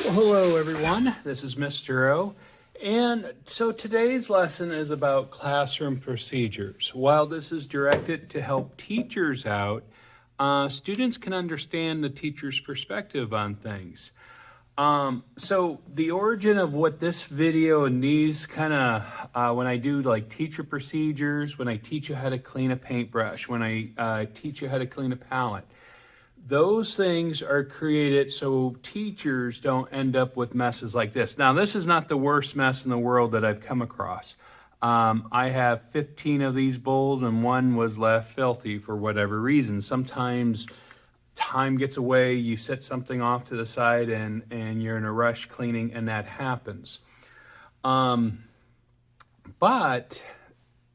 Well, hello everyone, this is Mr. O. And so today's lesson is about classroom procedures. While this is directed to help teachers out, students can understand the teacher's perspective on things. So the origin of what this video and these kind of, when I do like teacher procedures, when I teach you how to clean a paintbrush, when I teach you how to clean a palette, those things are created so teachers don't end up with messes like this. Now, this is not the worst mess in the world that I've come across. I have 15 of these bowls and one was left filthy for whatever reason. Sometimes time gets away, you set something off to the side and you're in a rush cleaning and that happens. But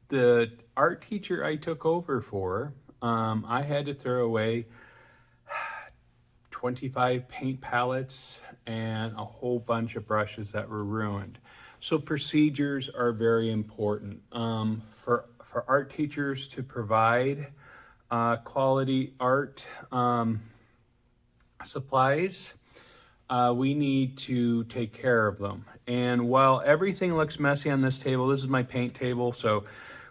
the art teacher I took over for, I had to throw away 25 paint palettes and a whole bunch of brushes that were ruined. So procedures are very important for art teachers to provide quality art supplies. We need to take care of them. And while everything looks messy on this table, this is my paint table, so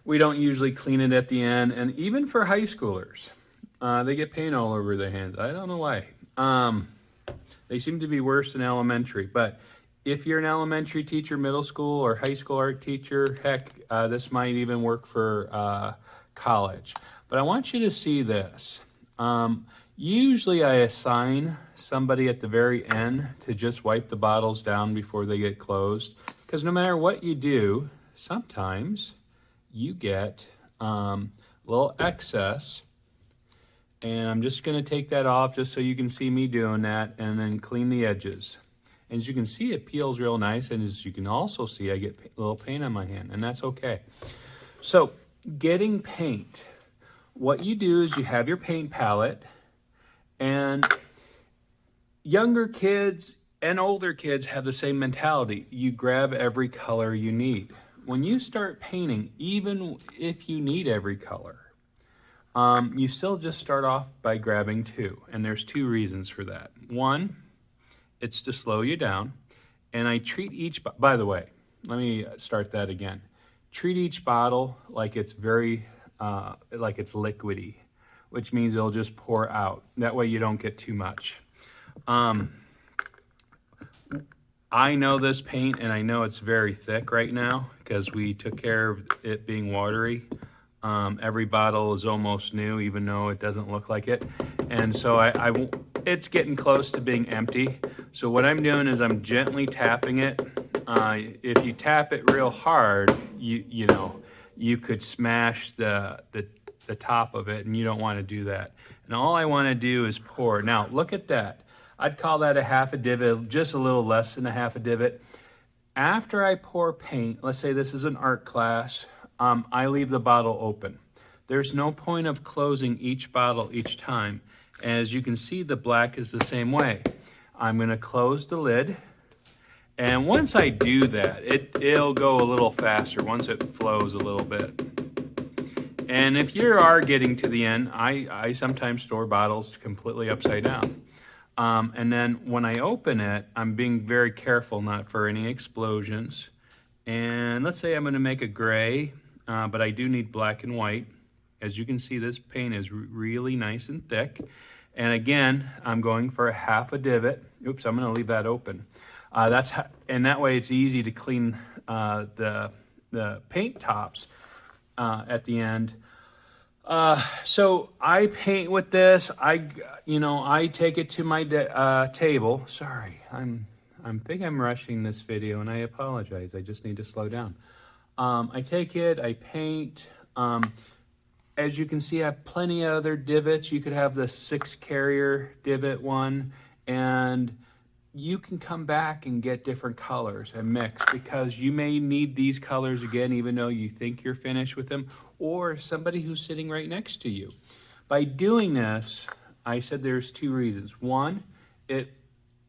we don't usually clean it at the end. And even for high schoolers, they get paint all over their hands. I don't know why. They seem to be worse in elementary, but if you're an elementary teacher, middle school or high school art teacher, heck, this might even work for college. But I want you to see this. Usually I assign somebody at the very end to just wipe the bottles down before they get closed, because no matter what you do, sometimes you get a little excess. And I'm just gonna take that off just so you can see me doing that and then clean the edges. And as you can see, it peels real nice. And as you can also see, I get a little paint on my hand and that's okay. So getting paint, what you do is you have your paint palette, and younger kids and older kids have the same mentality. You grab every color you need. When you start painting, even if you need every color, you still just start off by grabbing two, and there's two reasons for that. One, it's to slow you down, and I treat each, by the way, let me start that again. Treat each bottle like it's like it's liquidy, which means it'll just pour out. That way you don't get too much. I know this paint, and I know it's very thick right now because we took care of it being watery. Every bottle is almost new, even though it doesn't look like it. And so it's getting close to being empty. So what I'm doing is I'm gently tapping it. If you tap it real hard, you could smash the top of it, and you don't want to do that. And all I want to do is pour. Now, look at that. I'd call that a half a divot, just a little less than a half a divot. After I pour paint, let's say this is an art class, I leave the bottle open. There's no point of closing each bottle each time. As you can see, the black is the same way. I'm gonna close the lid, and once I do that, it'll go a little faster once it flows a little bit. And if you are getting to the end, I sometimes store bottles completely upside down. And then when I open it, I'm being very careful not for any explosions. And let's say I'm gonna make a gray, but I do need black and white. As you can see, this paint is really nice and thick. And again, I'm going for a half a divot. Oops, I'm gonna leave that open. And that way it's easy to clean the paint tops at the end. So I paint with this. I take it to my table. Sorry, I think I'm rushing this video, and I apologize. I just need to slow down. I take it, I paint. As you can see, I have plenty of other divots. You could have the 6 carrier divot one, and you can come back and get different colors and mix, because you may need these colors again, even though you think you're finished with them, or somebody who's sitting right next to you. By doing this, I said there's 2 reasons. One,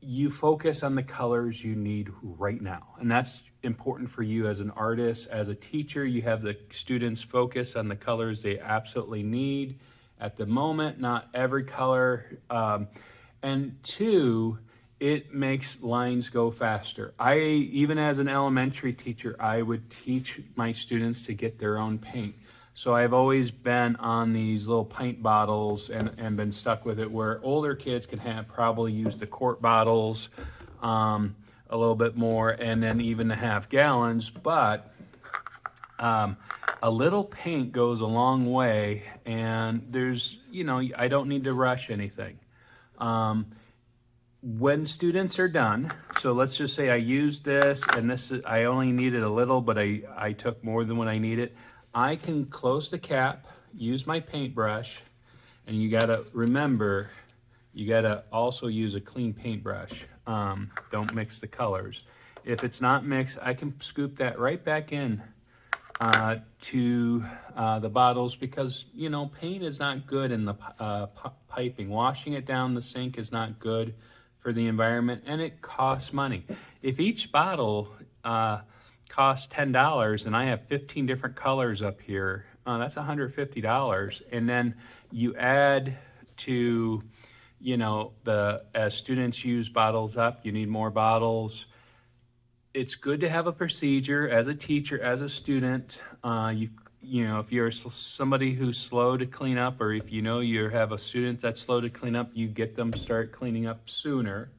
you focus on the colors you need right now, and that's important for you as an artist. As a teacher, you have the students focus on the colors they absolutely need at the moment, not every color. And 2, it makes lines go faster. Even as an elementary teacher, I would teach my students to get their own paint. So I've always been on these little pint bottles and been stuck with it, where older kids can probably use the quart bottles a little bit more, and then even the half gallons. But a little paint goes a long way, and I don't need to rush anything. When students are done, so let's just say I used this and I only needed a little, but I took more than what I needed. I can close the cap, use my paintbrush, and you gotta remember, you gotta also use a clean paintbrush. Don't mix the colors. If it's not mixed, I can scoop that right back in to the bottles, because paint is not good in the piping. Washing it down the sink is not good for the environment, and it costs money. If each bottle costs $10 and I have 15 different colors up here, that's $150. And then you add to, as students use bottles up, you need more bottles. It's good to have a procedure as a teacher, as a student. If you're somebody who's slow to clean up, or if you have a student that's slow to clean up, you get them start cleaning up sooner.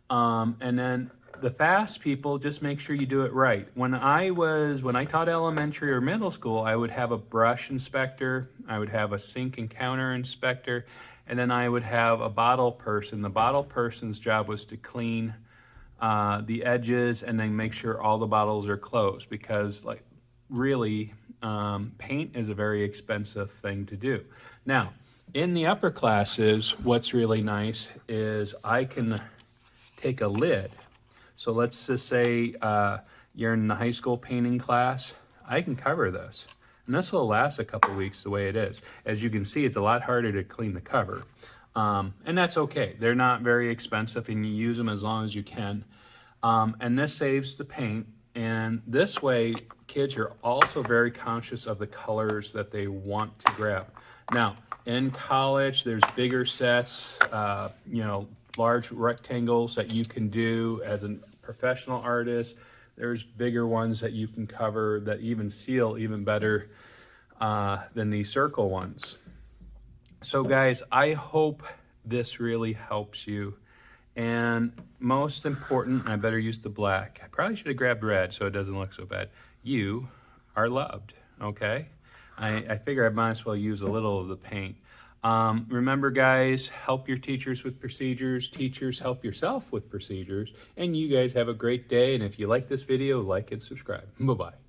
And then the fast people, just make sure you do it right. When I taught elementary or middle school, I would have a brush inspector, I would have a sink and counter inspector, and then I would have a bottle person. The bottle person's job was to clean the edges and then make sure all the bottles are closed, because really, paint is a very expensive thing to do. Now, in the upper classes, what's really nice is I can take a lid. So let's just say you're in the high school painting class. I can cover this, and this will last a couple weeks the way it is. As you can see, it's a lot harder to clean the cover, and that's okay. They're not very expensive, and you use them as long as you can. And this saves the paint, and this way kids are also very conscious of the colors that they want to grab. Now, in college, there's bigger sets, large rectangles that you can do as a professional artist. There's bigger ones that you can cover that even seal even better than these circle ones. So guys, I hope this really helps you. And most important, I better use the black. I probably should have grabbed red so it doesn't look so bad. You are loved, okay? I figure I might as well use a little of the paint. Remember guys, help your teachers with procedures. Teachers, help yourself with procedures. And you guys have a great day. And if you like this video, like and subscribe. Bye-bye.